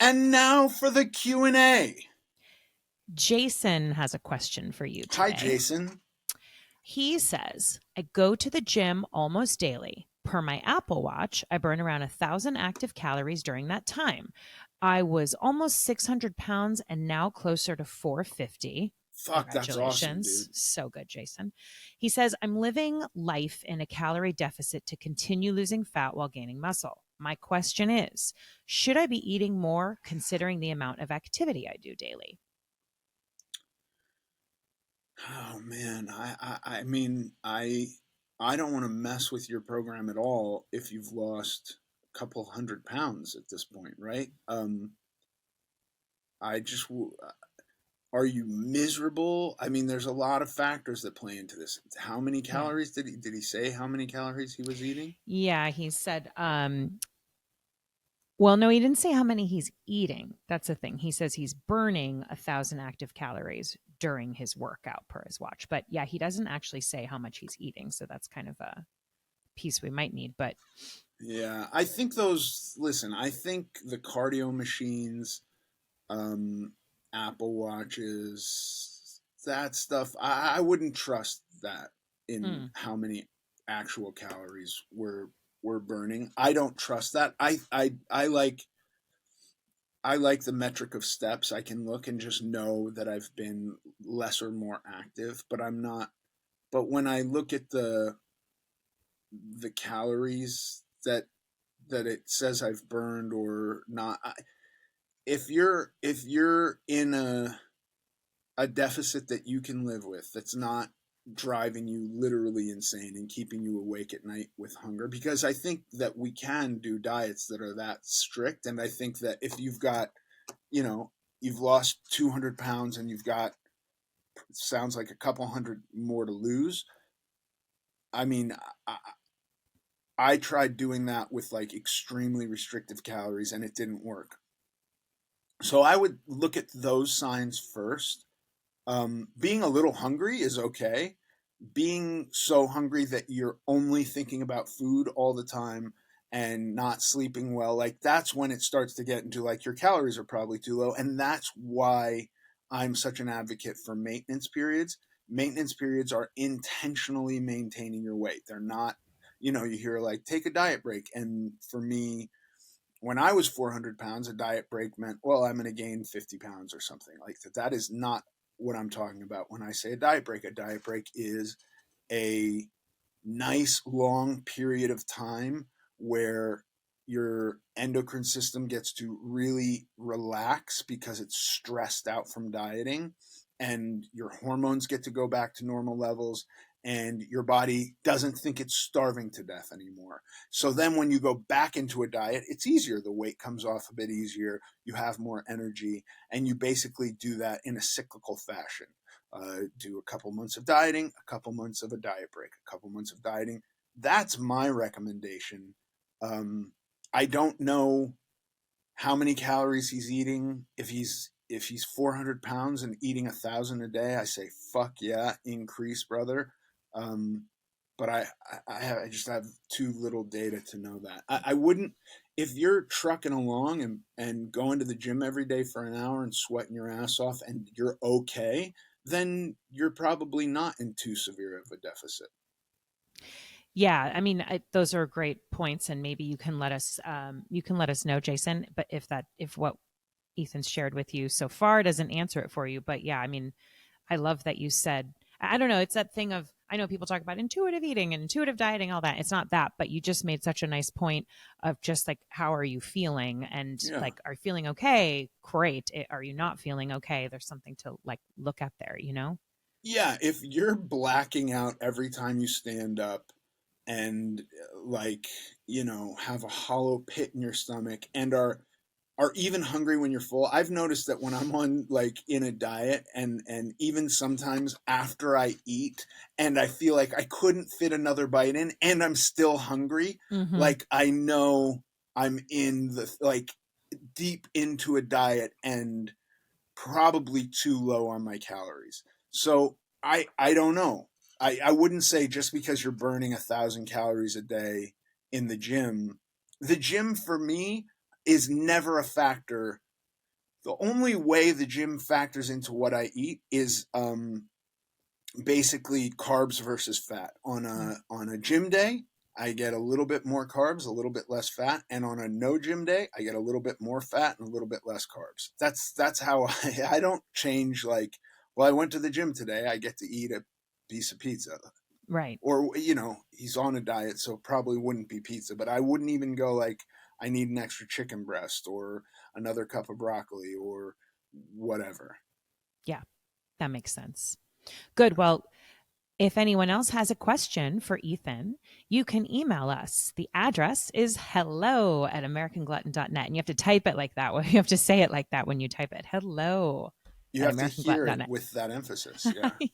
And now for the Q&A. Jason has a question for you today. Hi, Jason. He says, I go to the gym almost daily. Per my Apple Watch, I burn around 1,000 active calories during that time. I was almost 600 pounds and now closer to 450. Fuck, that's awesome, Congratulations. dude. So good, Jason. He says, I'm living life in a calorie deficit to continue losing fat while gaining muscle. My question is, should I be eating more considering the amount of activity I do daily? Oh man, I mean, I don't want to mess with your program at all if you've lost a couple hundred pounds at this point, right? I just are you miserable? I mean, there's a lot of factors that play into this. How many Yeah. calories did he say how many calories he was eating? Yeah, he said, well, no, he didn't say how many he's eating. That's the thing. He says he's burning 1,000 active calories during his workout per his watch. But yeah, he doesn't actually say how much he's eating. So that's kind of a piece we might need. But Yeah, I think the cardio machines, um, Apple Watches, that stuff. I wouldn't trust that in mm, how many actual calories we're burning. I don't trust that. I like the metric of steps. I can look and just know that I've been less or more active, but I'm not. But when I look at the calories that it says I've burned or not, if you're in a deficit that you can live with, that's not driving you literally insane and keeping you awake at night with hunger, because I think that we can do diets that are that strict. And I think that if you've got, you know, you've lost 200 pounds and you've got, sounds like a couple hundred more to lose. I mean, I, I tried doing that with like extremely restrictive calories and it didn't work. So I would look at those signs first. Being a little hungry is okay. Being so hungry that you're only thinking about food all the time and not sleeping well, like that's when it starts to get into like your calories are probably too low. And that's why I'm such an advocate for maintenance periods. Maintenance periods are intentionally maintaining your weight. They're not, you hear like take a diet break. And for me, when I was 400 pounds, a diet break meant, well, I'm going to gain 50 pounds or something like that. That is not what I'm talking about when I say a diet break. A diet break is a nice long period of time where your endocrine system gets to really relax because it's stressed out from dieting, and your hormones get to go back to normal levels, and your body doesn't think it's starving to death anymore. So then when you go back into a diet, it's easier. The weight comes off a bit easier, you have more energy, and you basically do that in a cyclical fashion. Do a couple months of dieting, a couple months of a diet break, a couple months of dieting. That's my recommendation. Um, I don't know how many calories he's eating. If he's 400 pounds and eating 1,000 a day, I say fuck yeah, increase, brother. Um, but I just have too little data to know that. I wouldn't, if you're trucking along and going to the gym every day for an hour and sweating your ass off and you're okay, then you're probably not in too severe of a deficit. yeah, I mean, those are great points. And maybe you can let us know, Jason, but if what Ethan's shared with you so far doesn't answer it for you. But yeah, I mean, I love that you said, I don't know, it's that thing of, I know people talk about intuitive eating and intuitive dieting, all that. It's not that, but you just made such a nice point of just like, how are you feeling? And Yeah. like, are you feeling okay? Great. Are you not feeling okay? There's something to like look at there, you know? Yeah, if you're blacking out every time you stand up and like, have a hollow pit in your stomach and are even hungry when you're full. I've noticed that when I'm on like in a diet and even sometimes after I eat and I feel like I couldn't fit another bite in and I'm still hungry, Mm-hmm. like I know I'm in the like deep into a diet and probably too low on my calories. So I don't know. I wouldn't say just because you're burning 1,000 calories a day in the gym for me is never a factor The only way the gym factors into what I eat is basically carbs versus fat. On a gym day, I get a little bit more carbs, a little bit less fat, and on a no gym day, I get a little bit more fat and a little bit less carbs. That's how I don't change. Like, well, I went to the gym today, I get to eat a piece of pizza. Right. Or, he's on a diet, so probably wouldn't be pizza, but I wouldn't even go like, I need an extra chicken breast or another cup of broccoli or whatever. Yeah, that makes sense. Good. Well, if anyone else has a question for Ethan, you can email us. The address is hello@americanglutton.net. And you have to type it like that. You have to say it like that when you type it. Hello You at have to hear it americanglutton.net. with that emphasis. Yeah. Yeah.